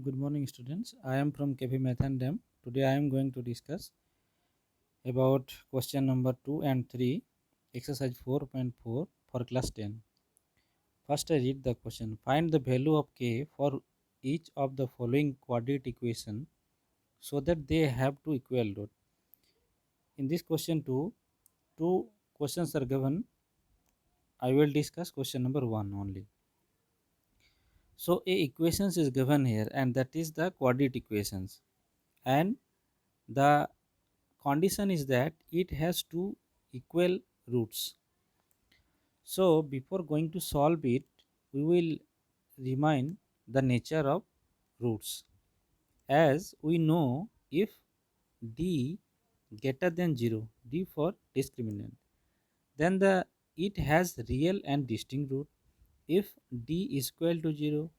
Good morning, students. I am from KP Methandem. Today I am going to discuss about question number 2 and 3, exercise 4.4 for class 10. First, I read the question. Find the value of k for each of the following quadratic equation so that they have two equal root. In this question, two questions are given. I will discuss question number 1 only. So, a equations is given here, and that is the quadratic equations, and the condition is that it has two equal roots. So before going to solve it, we will remind the nature of roots. As we know, if d greater than 0, d for discriminant, then it has real and distinct root. If d is equal to 0,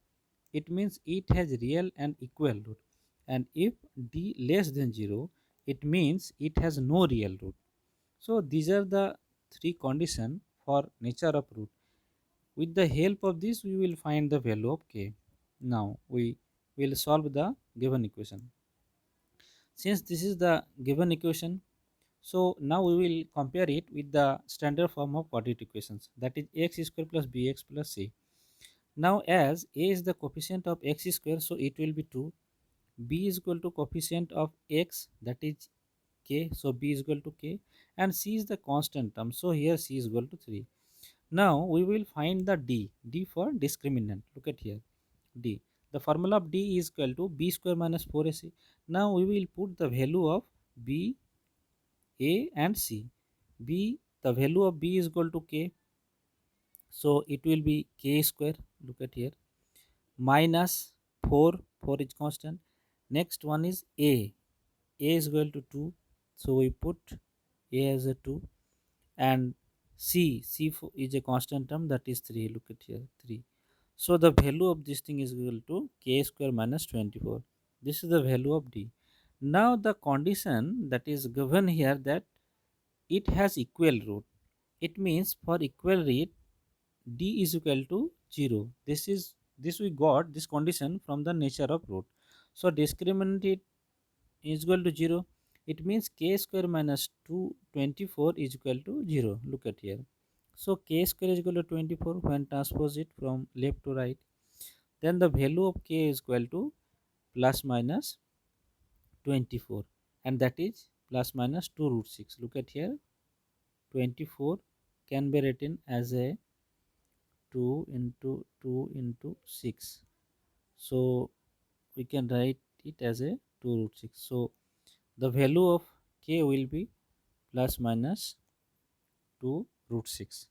it means it has real and equal root, and if d less than 0, it means it has no real root. So these are the three conditions for nature of root. With the help of this, we will find the value of k. Now we will solve the given equation. Since this is the given equation, so now we will compare it with the standard form of quadratic equations, that is x square plus bx plus c. Now as a is the coefficient of x square, so it will be 2. B is equal to coefficient of x, that is k, so b is equal to k, and c is the constant term, so here c is equal to 3. Now we will find the d for discriminant. Look at here, d. The formula of d is equal to b square minus 4ac. Now we will put the value of b, a and c. The value of b is equal to k, so it will be k square. Look at here, minus 4, 4 is constant. Next one is a is equal to 2, so we put a as a 2, and c is a constant term, that is 3. Look at here, 3. So the value of this thing is equal to k square minus 24. This is the value of d. Now the condition that is given here, that it has equal root. It means for equal root, d is equal to 0. This we got this condition from the nature of root. So discriminant is equal to 0. It means k square minus 224 is equal to 0. Look at here. So k square is equal to 24 when transpose it from left to right. Then the value of k is equal to plus minus 24, and that is plus minus 2 root 6. Look at here, 24 can be written as a 2 into 2 into 6. So we can write it as a 2 root 6. So the value of k will be plus minus 2 root 6.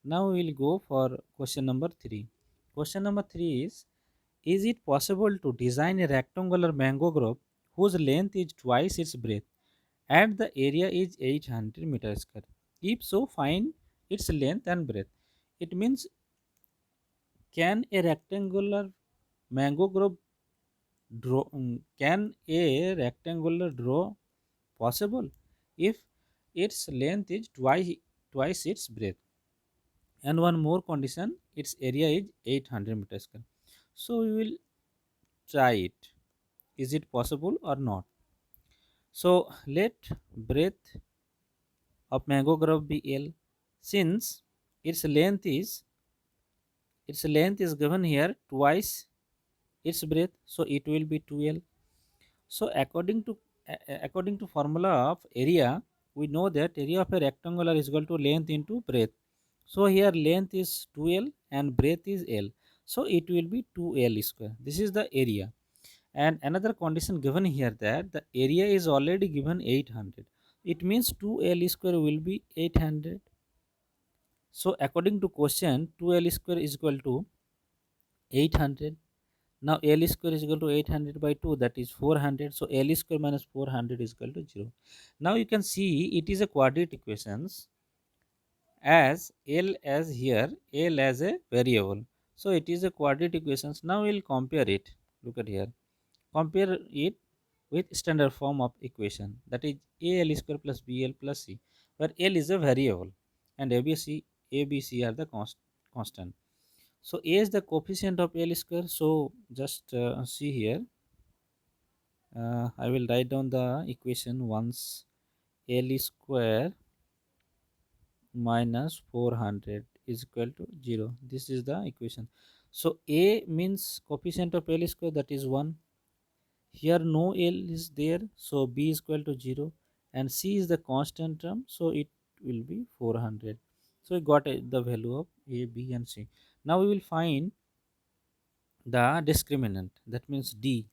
Now we will go for question number 3. Question number 3 is it possible to design a rectangular mango grove whose length is twice its breadth and the area is 800 meters square? If so, find its length and breadth. It means, can a rectangular mango grove can a rectangular draw possible if its length is twice its breadth, and one more condition, its area is 800 meters square. So we will try it. Is it possible or not? So let breadth of mango grove be L, since its length is given here twice its breadth, so it will be 2L. So according to formula of area, we know that area of a rectangular is equal to length into breadth. So here length is 2L and breadth is L. So it will be 2L square. This is the area. And another condition given here, that the area is already given 800. It means 2L square will be 800. So according to question, 2L square is equal to 800. Now L square is equal to 800 by 2, that is 400. So L square minus 400 is equal to 0. Now you can see it is a quadratic equations, as L as here, L as a variable. So it is a quadratic equations. Now we'll compare it. Look at here. Compare it with standard form of equation, that is AL square plus BL plus C, where L is a variable and ABC are the constant. So A is the coefficient of L square. So just see here. I will write down the equation once. L square minus 400 is equal to 0. This is the equation. So A means coefficient of L square, that is 1. Here no L is there, so B is equal to 0, and C is the constant term, so it will be 400. So we got the value of A, B and C. Now we will find the discriminant, that means D.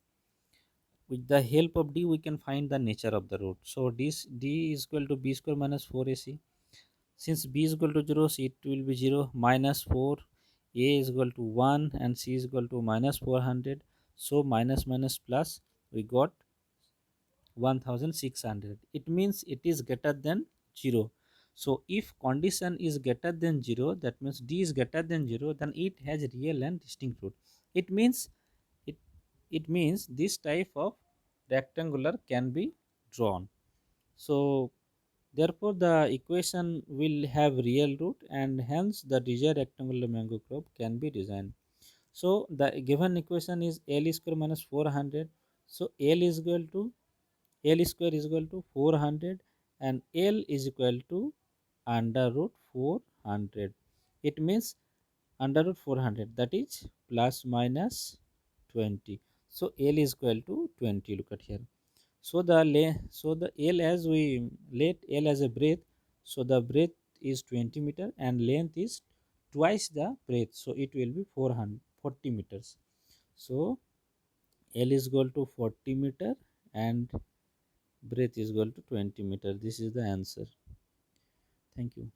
With the help of D we can find the nature of the root. So this D is equal to B square minus 4AC. Since B is equal to 0, so it will be 0 minus 4, A is equal to 1 and C is equal to minus 400. So minus minus plus, we got 1600. It means it is greater than 0. So if condition is greater than 0, that means D is greater than 0, then it has real and distinct root. It means it, it means this type of rectangular can be drawn. So therefore, the equation will have real root and hence the desired rectangular mango crop can be designed. So the given equation is L square minus 400. So L square is equal to 400 and L is equal to under root 400. It means under root 400, that is plus minus 20. So L is equal to 20. Look at here. So the L, as we let L as a breadth, so the breadth is 20 meter and length is twice the breadth, so it will be 440 meters. So L is equal to 40 meter and breadth is equal to 20 meter. This is the answer. Thank you.